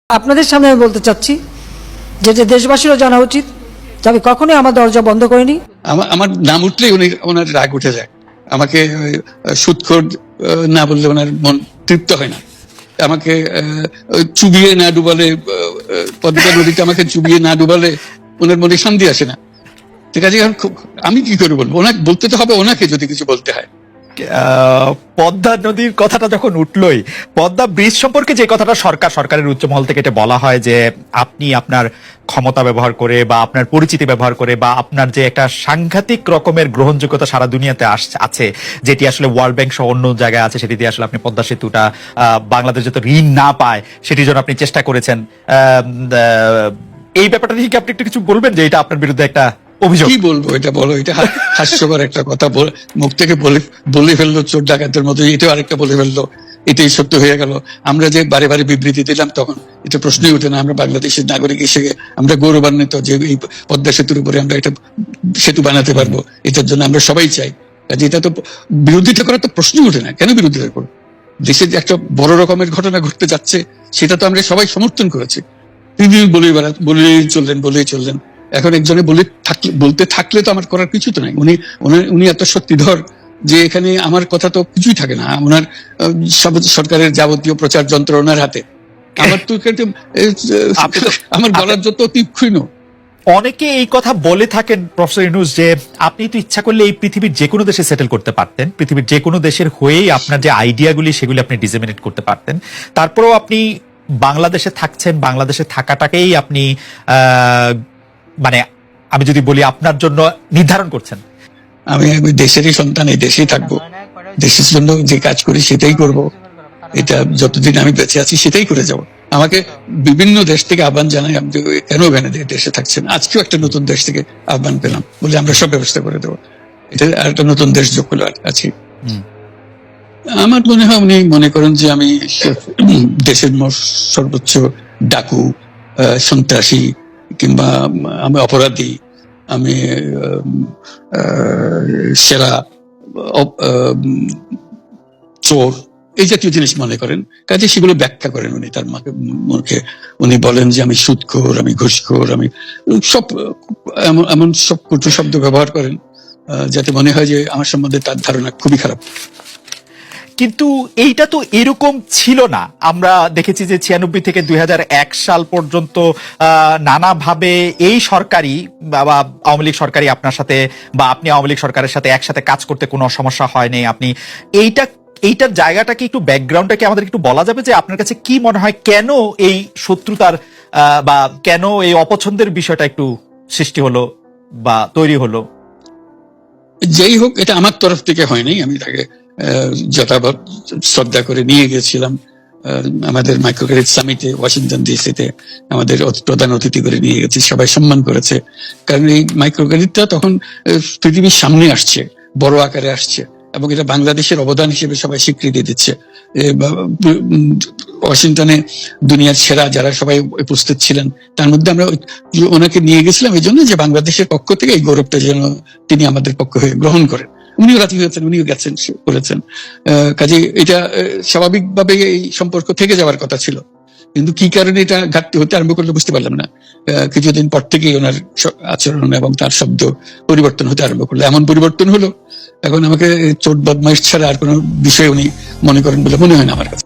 আপনাদের সামনে আমি বলতে চাচ্ছি যে দেশবাসীরও জানা উচিত যে আমি কখনোই আমার দরজা বন্ধ করিনি। আমার নাম উঠলেই ওনার রাগ উঠে যায়। আমাকে সুদখোর না বললে ওনার মন তৃপ্ত হয় না। আমাকে চুবিয়ে না ডুবালে, পদ্মা নদীতে আমাকে চুবিয়ে না ডুবালে ওনার মনে শান্তি আসে না। ঠিক আছে, আমি কি করে বলবো? ওনাকে বলতে তো হবে, ওনাকে যদি কিছু বলতে হয়। পদ্মা নদীর কথাটা যখন উঠলই, পদ্মা ব্রিজ সম্পর্কে যে কথাটা সরকারের উচ্চ মহল থেকে এটা বলা হয় যে আপনি আপনার ক্ষমতা ব্যবহার করে বা আপনার পরিচিতি ব্যবহার করে বা আপনার যে একটা সাংঘাতিক রকমের গ্রহণযোগ্যতা সারা দুনিয়াতে আছে, যেটি আসলে ওয়ার্ল্ড ব্যাংক সহ অন্য জায়গায় আছে, সেটি দিয়ে আসলে আপনি পদ্মা সেতুটা বাংলাদেশ যাতে ঋণ না পায় সেটির জন্য আপনি চেষ্টা করেছেন। এই ব্যাপারটা নিয়ে কি আপনি একটু কিছু বলবেন যে এটা আপনার বিরুদ্ধে একটা অভিযোগ? কি বলবো, এটা বলো, এটা হাস্যকর একটা কথা মুখ থেকে বলে ফেললো চোর ডাকাতের মতো, এটাও আরেকটা বলে ফেললো, এটাই সত্য হয়ে গেল। আমরা যে বারে বারে বিবৃতি দিলাম তখন এটা প্রশ্নই ওঠে না। আমরা বাংলাদেশের নাগরিক হিসেবে আমরা গৌরবান্বিত যে এই পদ্মা সেতুর উপরে আমরা একটা সেতু বানাতে পারবো, এটার জন্য আমরা সবাই চাই। এটা তো বিরোধিতা করার তো প্রশ্নই ওঠে না। কেন বিরোধিতা করবো? দেশে যে একটা বড় রকমের ঘটনা ঘটতে যাচ্ছে সেটা তো আমরা সবাই সমর্থন করেছি। তিনি বলেই চললেন। এখন একজনে বলতে থাকলে তো আমার করার কিছু তো নাই। উনি এত শক্তিধর যে এখানে আমার কথা তো কিছুই থাকে না। ওনার সরকারের যাবতীয় প্রচার যন্ত্র ওনার হাতে। আমার তো আমার বলার যত তীক্ষ্ণ। অনেকে এই কথা বলে থাকেন প্রফেসর ইউনূস যে আপনি তো ইচ্ছা করলে এই পৃথিবীর যে কোনো দেশে সেটেল করতে পারতেন, পৃথিবীর যে কোনো দেশের হয়েই আপনার যে আইডিয়াগুলি সেগুলি আপনি ডিসেমিনেট করতে পারতেন। তারপরেও আপনি বাংলাদেশে থাকছেন, বাংলাদেশে থাকাটাকেই আপনি মানে আমি যদি বলি আপনার জন্য নির্ধারণ করছেন। আমি দেশেরই সন্তান, এই দেশেই থাকবো, দেশের জন্য যে কাজ করি সেটাই করব। এটা যতদিন আমি বেঁচে আছি সেটাই করে যাব। আমাকে বিভিন্ন দেশ থেকে আহ্বান জানাই, আমি কেন এখানে দেশে থাকছেন। আজকেও একটা নতুন দেশ থেকে আহ্বান পেলাম, বলে আমরা সব ব্যবস্থা করে দেবো। এটা আর একটা নতুন দেশ যোগ করে আছি। আমার মনে হয় উনি মনে করেন যে আমি দেশের সর্বোচ্চ ডাকু, সন্ত্রাসী, কিংবা আমি অপরাধী, আমি সেরা চোর, এই জাতীয় জিনিস মনে করেন। কাজে সেগুলো ব্যাখ্যা করেন উনি তার মুখে। উনি বলেন যে আমি সুদখোর, আমি ঘুষখোর, আমি সব এমন সব কটু শব্দ ব্যবহার করেন যাতে মনে হয় যে আমার সম্বন্ধে তার ধারণা খুবই খারাপ। কিন্তু এইটা তো এরকম ছিল না। আমরা দেখেছি যে 96 থেকে 2001 সাল পর্যন্ত নানাভাবে এই সরকারি বা আওয়ামী লীগ সরকারি আপনার সাথে বা আপনি আওয়ামী লীগ সরকারের সাথে একসাথে কাজ করতে কোনো সমস্যা হয়নি। আপনি এইটার জায়গাটাকে একটু ব্যাকগ্রাউন্ডটাকে আমাদের একটু বলা যাবে যে আপনার কাছে কি মনে হয় কেন এই শত্রুতার বা কেন এই অপছন্দের বিষয়টা একটু সৃষ্টি হলো বা তৈরি হলো? যাই হোক, এটা আমার তরফ থেকে হয়নি। আমি তাকে যথাযথ শ্রদ্ধা করে নিয়ে গেছিলাম আমাদের মাইক্রো ক্রেডিট সামিটে ওয়াশিংটন ডিসিতে। আমাদের প্রধান অতিথি করে নিয়ে গেছি, সবাই সম্মান করেছে। কারণ এই মাইক্রো ক্রেডিটটা তখন পৃথিবীর সামনে আসছে, বড় আকারে আসছে, এবং এটা বাংলাদেশের অবদান হিসেবে সবাই স্বীকৃতি দিচ্ছে। ওয়াশিংটনে দুনিয়ার সেরা যারা সবাই উপস্থিত ছিলেন, তার মধ্যে আমরা ওনাকে নিয়ে গেছিলাম এই জন্য যে বাংলাদেশের পক্ষ থেকে এই গৌরবটা যেন তিনি আমাদের পক্ষ হয়ে গ্রহণ করেন। উনিও রাজি হয়েছেন, উনিও গেছেন, করেছেন। কাজে এটা স্বাভাবিকভাবে এই সম্পর্ক থেকে যাওয়ার কথা ছিল, কিন্তু কি কারণে এটা ঘাটতি হতে আরম্ভ করলে বুঝতে পারলাম না। কিছুদিন পর থেকেই ওনার আচরণ এবং তার শব্দ পরিবর্তন হতে আরম্ভ করলো। এমন পরিবর্তন হলো এখন আমাকে চোট বদমাইশ ছাড়া আর কোনো বিষয় উনি মনে করেন বলে মনে হয় না আমার কাছে।